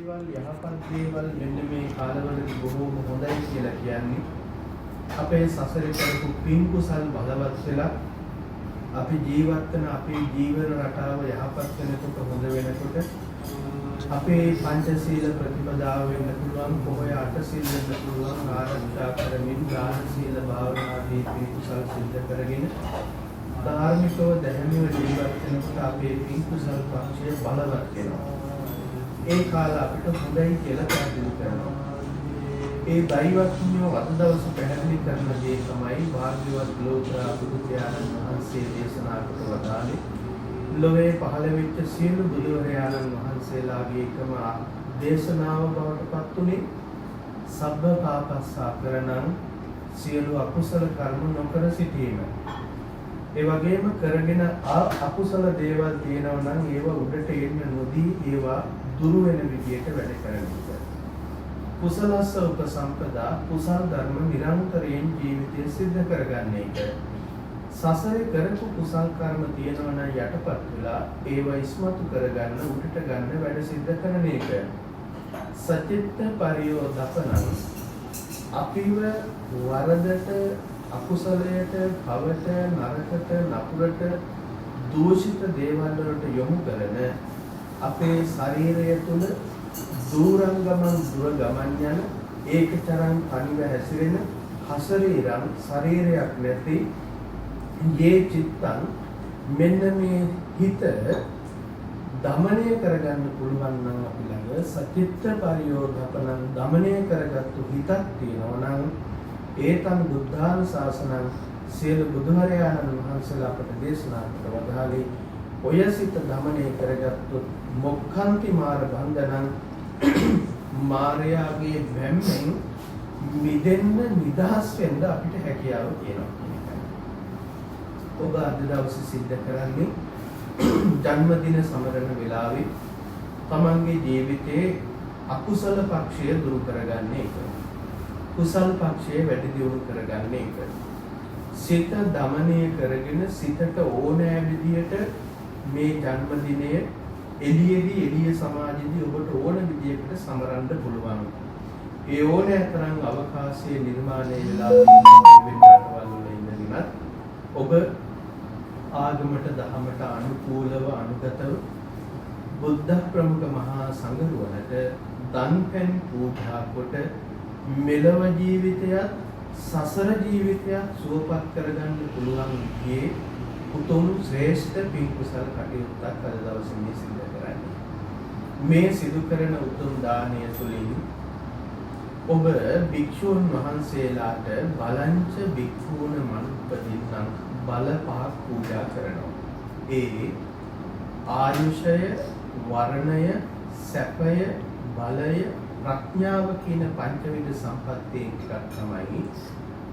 දේවල් යහපත් දේවල් මෙන්න මේ කාලවලදී බොහෝම හොඳයි කියලා කියන්නේ අපේ සසරේ කරපු පින් කුසල් බලවත් වෙලා අපි ජීවත් වෙන අපේ ජීවන රටාව යහපත් වෙනකොට හොඳ වෙනකොට අපේ පංචශීල ප්‍රතිපදාව වෙන්න පුළුවන් පොහොය අටශීල වෙන්න පුළුවන් ආරක්ෂා කරමින් දාන සීල භාවනාදී පින් කුසල් සිද්ධ කරගෙන ධාර්මිකව දැහැමිව ජීවත් වෙනකොට අපේ පින් කුසල් පක්ෂය බලවත් වෙනවා. ඒ කාල අපිට හොඳයි කියලා පැහැදිලි කරනවා. ඒ දෛවඥයෝ අද දවස පැහැදිලි කරන දේ තමයි භාග්‍යවත් ලෝතර බුදු පියාණන් වහන්සේ දේශනා කොට වදාළේ ලෝකේ පහළ වෙච්ච සියලු බුදුරජාණන් වහන්සේලාගේ එකම දේශනාව බවට පත් උනේ සබ්බ පාපස්සාකරණං සියලු අකුසල කර්ම නොකර සිටීම. ඒ වගේම කරගෙන අකුසල දේවල් තියෙනවා නම් ඒවා උඩට එන්න නොදී ඒවා දුරු වෙන විදියට වැඩ කරන එක. කුසලස්ස උපසම්පදා කුසල් ධර්ම නිරන්තරයෙන් ජීවිතය සිද්ධ කරගන්න එක. සසරේ කරපු කුසල් කර්ම තියෙනවා නම් යටපත් වෙලා ඒවා ඉස්මතු කරගන්න උඩට ගන්න වැඩ සිද්ධ කරන එක. සචිත්ත පරියෝදපනං අපිව වරදට අකුසලයට භවට නරකට නපුරට දූෂිත දේවල් වලට යොමු කරන අපේ ශරීරය තුල දුරංගමන් දුර ගමන් යන ඒකතරම් තනිව හැසිරෙන හසරීරම් ශරීරයක් නැති යේ චිත්තං මෙන්න මේ හිත දමනය කරගන්න පුළුවන් නම් අපි ළඟ සචිත්ත පරියෝධපනං දමනය කරගත්තු හිතක් තියෙනවා නම් ඒතං බුද්ධාන ශාසනං සියලු බුදුහරයාණන් වහන්සේලා අපට දේශනා කර වදාළේ ඔය සිත දමනය කරගත්තොත් මොක්ඛන්ති මාර බන්ධනං මායාවේ වැම්මෙන් මිදෙන්න නිදහස් වෙන්න අපිට හැකියාව තියෙනවා. ඔබ අද දවසේ සිද්ධ කරන්නේ ජන්මදින සමරන වෙලාවේ තමන්ගේ ජීවිතයේ අකුසල පක්ෂය දුරු කරගන්න එක. කුසල් පක්ෂය වැඩි දියුණු කරගන්න එක. සිත දමනය කරගෙන සිතට ඕනෑ විදියට මේ ජන්මදිනය එළිය සමාජයේදී ඔබට ඕන විදියකට සමරන්න පුළුවන්. ඒ ඕනෑ තරම් අවකාශයේ නිර්මාණය වෙලා වෙන රටවල් වල ඉඳිනත් ඔබ ආගමට දහමට අනුකූලව අනුගතව බුද්ධ ප්‍රමුඛ මහා සංඝරුවනට දන් පැන් පූජා කොට මෙලව ජීවිතයත් සසර ජීවිතයත් සුවපත් කරගන්න පුළුවන් විදිහේ උතුම් ශ්‍රේෂ්ඨ පින් කුසල කටයුත්තක් අද දවසේ මේ සිදු කරන්නේ. මේ සිදු කරන උතුම් දානය තුළින් ඔබ භික්ෂුන් වහන්සේලාට බලංච භික්ඛූන මනුප්පදින්නම් බල පහක් පූජා කරනවා. ඒ ආයුෂය, වර්ණය, සැපය, බලය, ප්‍රඥාව කියන පංචවිධ සම්පත්තියෙන් ටිකක් තමයි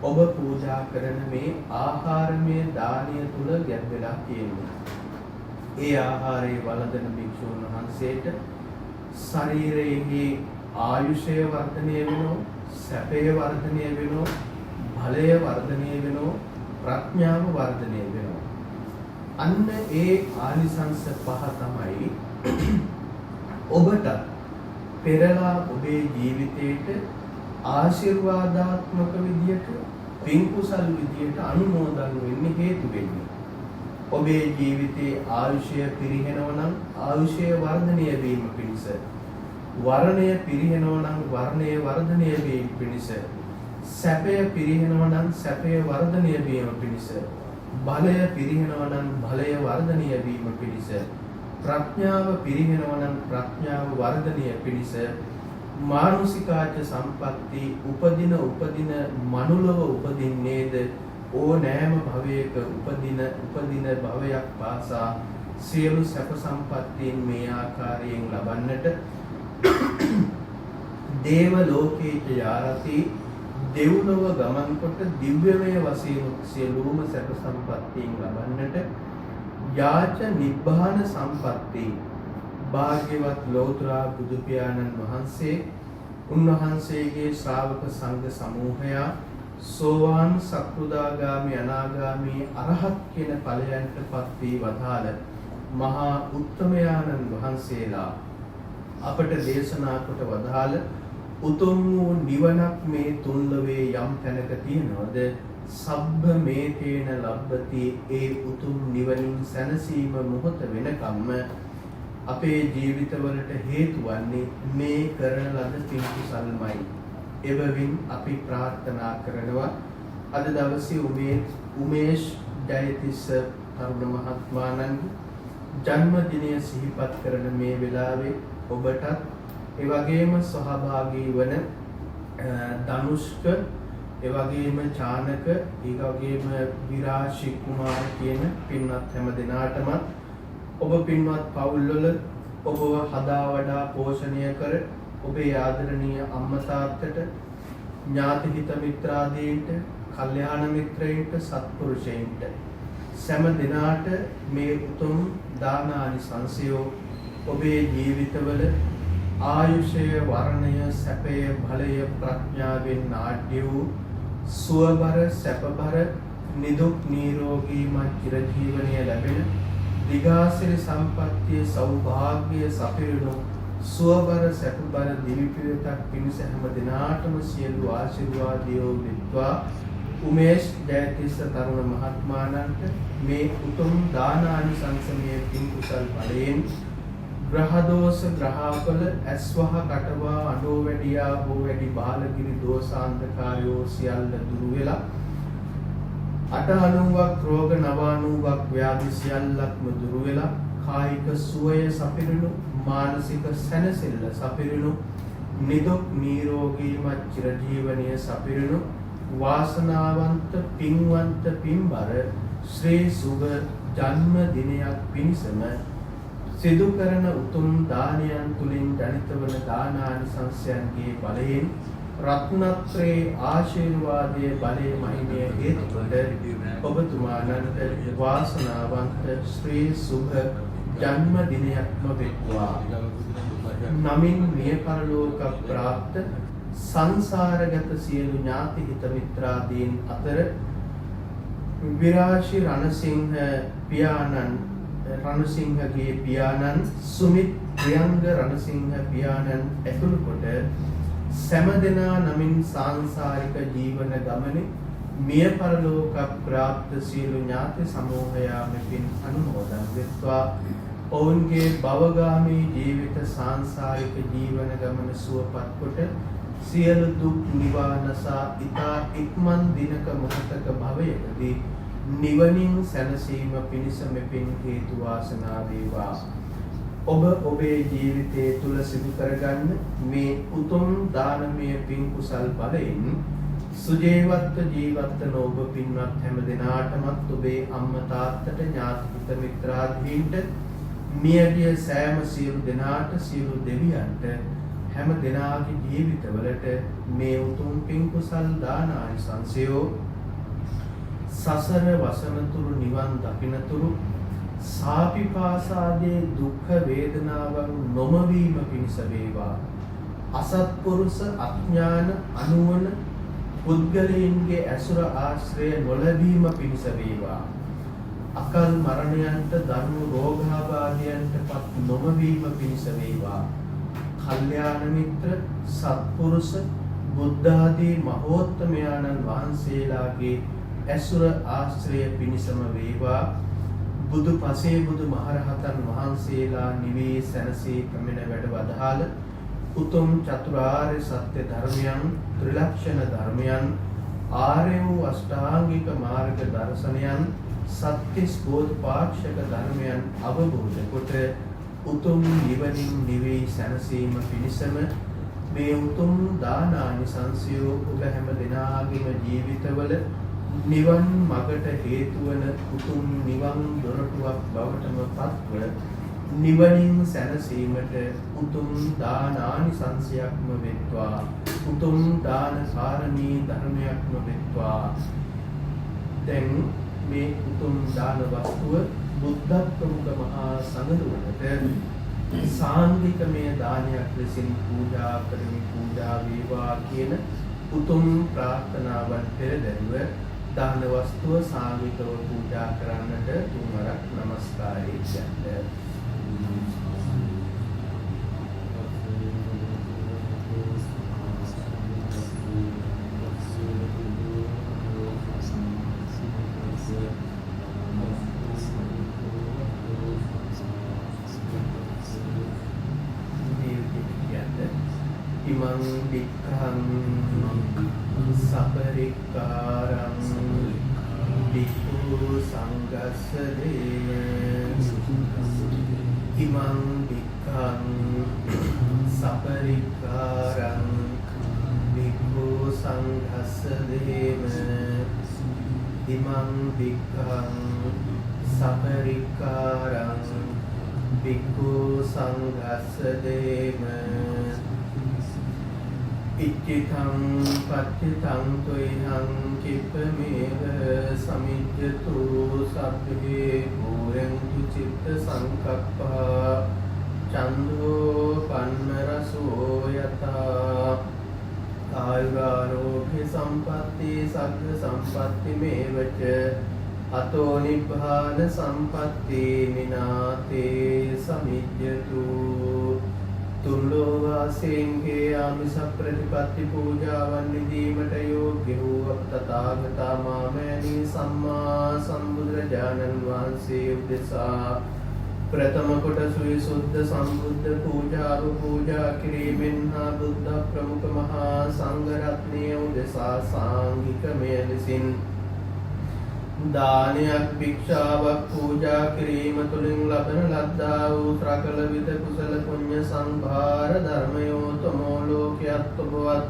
ඔබ පූජා කරන මේ ආහාරමය දානය තුල ගැබ් වෙලා තියෙන්නේ. ඒ ආහාරයේ වළඳන භික්ෂුන් වහන්සේට ශරීරයේ ආයුෂය වර්ධනය වෙනවා, සැපය වර්ධනය වෙනවා, බලය වර්ධනය වෙනවා, ප්‍රඥාව වර්ධනය වෙනවා. අන්න ඒ ආනිසංස පහ තමයි ඔබට පෙරලා ඔබේ ජීවිතයට ආශිර්වාදාත්මක විදියට පින් කුසල් විදියට අනුමෝදන් වෙන්න හේතු වෙන්නේ. ඔබේ ජීවිතයේ ආයුෂය පිරිහෙනවා නම් ආයුෂය වර්ධනය වීම පිණිස, වර්ණය පිරිහෙනවා නම් වර්ණය වර්ධනය වීම පිණිස, සැපය පිරිහෙනවා නම් සැපය වර්ධනය වීම පිණිස, බලය පිරිහෙනවා නම් බලය වර්ධනය වීම පිණිස, ප්‍රඥාව පිරිහෙනවා නම් ප්‍රඥාව වර්ධනය පිණිස, මානසිකාච සම්පatti උපදින මනුලව උපදින්නේද ඕනෑම භවයක උපදින භවයක් පාසා සියලු සැප සම්පත්තීන් මේ ආකාරයෙන් ලබන්නට දේව ලෝකේච යාරති දෙව්ලොව ගමන් කොට දිව්‍යමය වශයෙන් සියලුම සැප සම්පත්තීන් ලබන්නට යාච නිබ්බාන සම්පatti භාග්‍යවත් ලෝතර බුදු පියාණන් වහන්සේ උන්වහන්සේගේ ශ්‍රාවක සංඝ සමූහයා සෝවාන් සක්‍රුදාගාමි අනාගාමි අරහත් කියන ඵලයන්ටපත් වී වදාළ මහා උත්තමයාණන් වහන්සේලා අපට දේශනා කොට වදාළ උතුම් වූ නිවනක් මේ තුන්ලොවේ යම් තැනක තියෙනවද සබ්බ මේතේන ලබ්බති ඒ උතුම් නිවනින් සැනසීම මොහොත වෙනකම්ම අපේ ජීවිතවලට හේතු වන්නේ මේ කරන ලද පින් කුසල්මයි. එබැවින් අපි ප්‍රාර්ථනා කරනවා අද දවසේ උමේෂ් ජයතිස්ස තරුණ මහත්මයාණන්ගේ ජන්මදිනය සිහිපත් කරන මේ වෙලාවේ ඔබටත් ඒ වගේම සහභාගී වන ධනුෂ්ක ඒ වගේම චානක ඒ වගේම විරාශි කුමාර කියන පින්වත් හැම දෙනාටම ඔබ පින්වත් පවුල්වල ඔබව හදා වඩා පෝෂණය කර ඔබේ ආදරණීය අම්මා තාත්තට ඥාති හිත මිත්‍රාදීන්ට කල්යාණ මිත්‍රයින්ට සත්පුරුෂයින්ට සෑම දිනාට මේ උතුම් දාන ආනිසංසය ඔබේ ජීවිතවල ආයුෂය වර්ණය සැපය බලය ප්‍රඥාවෙන් නාඩ්‍ය වූ සුවබර සැපබර නිදුක් නිරෝගී චිර ජීවනය ලැබෙන දිගාසිරි සම්පත්තිය සෞභාග්‍ය සපිරුණු සුවබර සැපබර දිවිපිරිතක් පිණිස හැම දිනාටම සියලු ආශිර්වාදයෝ විත්වා උමේෂ් ජයතිස්ස තරුණ මහත්මයාණන්ට මේ උතුම් දානානිසංසමය පින් කුසල් බලයෙන් ග්‍රහ දෝෂ ග්‍රහවල ඇස්වහ කටවා අඬෝ වැඩියා හෝ වැඩි බාලගිරි දෝෂාන්තකාරයෝ සියල්ල දුරු වෙලා 890ක් රෝග 99ක් ව්‍යාධි සියල්ලක්ම දුරු වෙලා කායික සුවය සපිරුණු මානසික සැනසෙල්ල සපිරුණු නිදුක් නිරෝගීමත් චිරජීවනයේ සපිරුණු වාසනාවන්ත පින්වන්ත පින්බර ශ්‍රී සුභ ජන්ම දිනයක් පිණිසම සිදු කරන උතුම් දානයන් තුලින් ජනිත වන දානානිසංසයන්ගේ බලයෙන් රත්නත්‍රේ ආශිර්වාදයේ බලයේ මහිමය හේතු කොට ඔබතුමාණන්ට වාසනාවන්ත ශ්‍රී සුභ ජන්ම දිනයක්ම වෙත්වා. නමින් මිය පරලෝක ප්‍රාප්ත සංසාරගත සියලු ඥාති හිත මිත්‍රාදීන් අතර විරාශි රණසිංහ පියාණන් රණසිංහගේ පියාණන් සුමිත් ප්‍රියංග රණසිංහ පියාණන් ඇතුළු කොට සෑම දෙනා නමින් සාංසාරික ජීවන ගමනේ මිය පරලෝක ප්‍රාප්ත සියලු ඥාති සමූහයා මෙපින් අනුමෝදන් වෙත්වා. ඔවුන්ගේ භවගාමී ජීවිත සාංසාරික ජීවන ගමන සුවපත් කොට සියලු දුක් නිවානසා ඉතා ඉක්මන් දිනක මොහොතක භවයකදී නිවනින් සැනසීම පිණිස මෙපින් හේතු වාසනා වේවා. ඔබ ඔබේ ජීවිතයේ තුල සිදු කරගන්න මේ උතුම් දානමය පින් කුසල් බලයෙන් සුජීවත්ව ජීවත්වන ඔබ පින්වත් හැම දිනාටමත් ඔබේ අම්මා තාත්තට ඥාති හිත මිත්‍රාදීන්ට මියගිය සෑම සියලු දෙනාට සියලු දෙවියන්ට හැම දිනාගේ ජීවිතවලට මේ උතුම් පින් කුසල් දාන ආනිසංසය සසර වසනතුරු නිවන් දකින්නතුරු සාපිපාසාදී දුක් වේදනාවන් නොමවීම පිණිස වේවා. අසත්පුරුෂ අඥාන අනුවන පුද්ගලයන්ගේ ඇසුර ආශ්‍රය නොලැබීම පිණිස වේවා. අකල් මරණයන්ට දරුණු රෝගාබාධයන්ටපත් නොමවීම පිණිස වේවා. කල්යාණ මිත්‍ර සත්පුරුෂ බුද්ධ ආදී මහෝත්තමයන්න් වහන්සේලාගේ ඇසුර ආශ්‍රය පිණිසම වේවා. බුදු පසේ බුදු මහරහතන් වහන්සේලා නිවී සැනසී පැමිණ වැඩ වදාළ උතුම් චතුරාර්ය සත්‍ය ධර්මයන් ත්‍රිලක්ෂණ ධර්මයන් ආර්ය වූ අෂ්ටාංගික මාර්ග දර්ශනයන් සත්‍තිස් බෝධිපාක්ෂික ධර්මයන් අවබෝධ කොට උතුම් නිවනින් නිවී සැනසීම පිණිසම මේ උතුම් දාන ආනිසංසය ඔබ හැම දිනාගේම ජීවිතවල නිවන් මගට හේතු වන උතුම් නිවන් දොරටුවක් බවටම පත්ව නිවනින් සැනසීමට උතුම් දාන ආනිසංසයක්ම වෙත්වා. උතුම් දාන සාරණී ධර්මයක්ම වෙත්වා. දැන් මේ උතුම් දාන වස්තුව බුද්ධ ප්‍රමුඛ මහා සංඝරුවනට සාන්දිකමය දානයක් ලෙසින් පූජා කරමි. පූජා වේවා කියන උතුම් ප්‍රාර්ථනාවන් පෙරදැරිව දාන වස්තුව සාන්දිකව පූජා කරන්නට තුන්වරක් නමස්කාරය කියන්නේ. ඉමං වික්ඛං සපරික්කාරං වික්ඛු සංඝස්ස දේව ඉමං වික්ඛං සපරික්කාරං වික්ඛු සංඝස්ස දේව ඉමං වික්ඛං සපරික්කාරං වික්ඛු සංඝස්ස දේව ඉච්ඡිතං පච්චිතං ත්වයං කිප්පමේව සමිජ්ජතු සබ්බේ භූරෙන්තු චිත්ත සංකප්පා චන්දෝ පන්න රසෝ යතා ආයුරාෝග්‍ය සම්පatti සග්ග සම්පatti මේවච අතෝ නිබ්බාන සම්පatti විනාතේ සමිජ්ජතු තුන්ලෝ වාසයෙන්ගේ ආමිස ප්‍රතිපත්ති පූජාවන් නිදීමට යෝග්‍ය වූ තථාගතා මාමෑණී සම්මා සම්බුදුරජාණන් වහන්සේ උදෙසා ප්‍රථම කොට සුවිසුද්ධ සම්බුද්ධ පූජාව පූජා කිරීමෙන් හා බුද්ධ ප්‍රමුඛ මහා සංඝ රත්නය උදෙසා සාංඝිකමය ලෙසින් දානයක් භික්ෂාවක් පූජා කිරීම තුළින් ලබන ලද්දා වූ ත්‍රකල විද කුසල පුඤ්ඤ සම්භාර ධර්මයෝ තමෝ ලෝකයත් ඔබවත්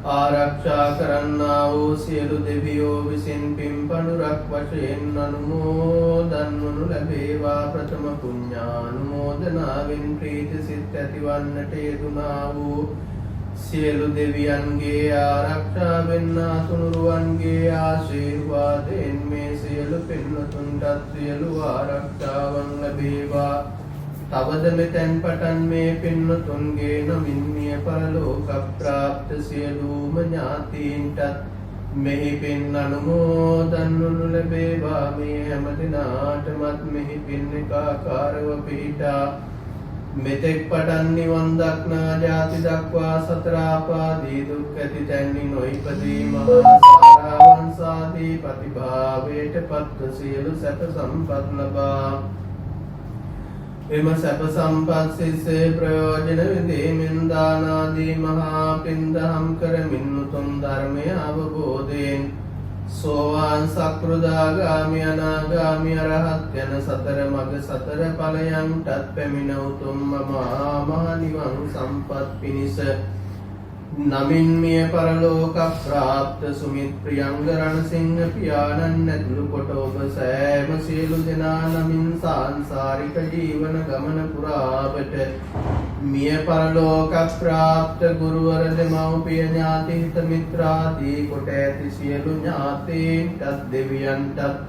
ආරක්ෂා කරන්නා වූ සියලු දෙවියෝ විසින් පින්පඬුරක් වශයෙන් අනුමෝදන් වනු ලැබේවා. ප්‍රථම පුඤ්ඤානුමෝදනාවෙන් ප්‍රීති සිත් ඇතිවන්නට යෙදුනා වූ සියලු දෙවියන්ගේ ආරක්ෂාවෙන් තුනුරුවන්ගේ ආශිර්වාදයෙන් මේ සියලු පින්වතුන්ටත් සියලු ආරක්ෂාවන් ලැබේවා. තවද මෙතෙන් පටන් මේ පින්වතුන්ගේ නමින් මිය පරලෝක ප්‍රාප්ත සියලුම ඥාතීන්ටත් මෙහි පින් අනුමෝදන් වනු ලැබේවා. මේ හැම දිනාටමත් මෙහි පින් එකාකාරව පිහිටා මෙතෙක් පටන් නිවන් දක්නා ජාති දක්වා සතර ආපාදී දුක් ඇති තැන්හි නොයිපදී මහා සාරාවංසාදී ප්‍රතිභාවයට පත්ව සියලු සැප සම්පත් ලබා එම සැප සම්පත් සිස්සේ ප්‍රයෝජන විඳීමෙන් දාන ආදී මහා පින් දහම් කරමින් උතුම් ධර්මය අවබෝධයෙන් සෝවාන් සක්‍රුදාගාමි අනාගාමි අරහත් යන සතර මඟ සතර ඵලයන්ටත් පැමිණ උතුම් මහා නිවන් සම්පත් පිණිස නමින් මිය පරලෝක ප්‍රාප්ත සුමිත් ප්‍රියංග රණසිංහ පියාණන් ඇතුළු කොට ඔබ සෑම සියලු දෙනා නමින් සාංසාරික ජීවන ගමන පුරාවට මිය පරලෝක ප්‍රාප්ත ගුරුවර දෙමව්පිය ඥාති හිත මිත්‍රාදී කොට ඇති සියලු ඥාතීන්ටත් දෙවියන්ටත්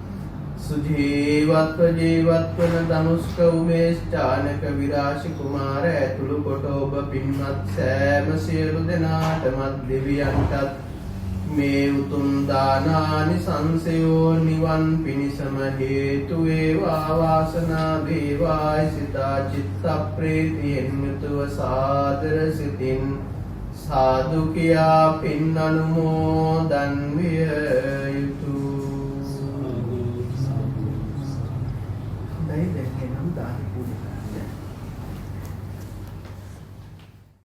සුජීවත්ව ජීවත්වන ධනුෂ්ක උමේෂ් චානක විරාශි කුමාර ඇතුළු කොට ඔබ පින්වත් සෑම සියලු දෙනාටමත් දෙවියන්ටත් මේ උතුම් දානානිසංසයෝ නිවන් පිණිසම හේතු වේවා වාසනා වේවා සිතා චිත්ත ප්‍රීතියෙන් යුතුව සාදර සිතින් සාදු කියා පින් අනුමෝදන් විය යුතුය.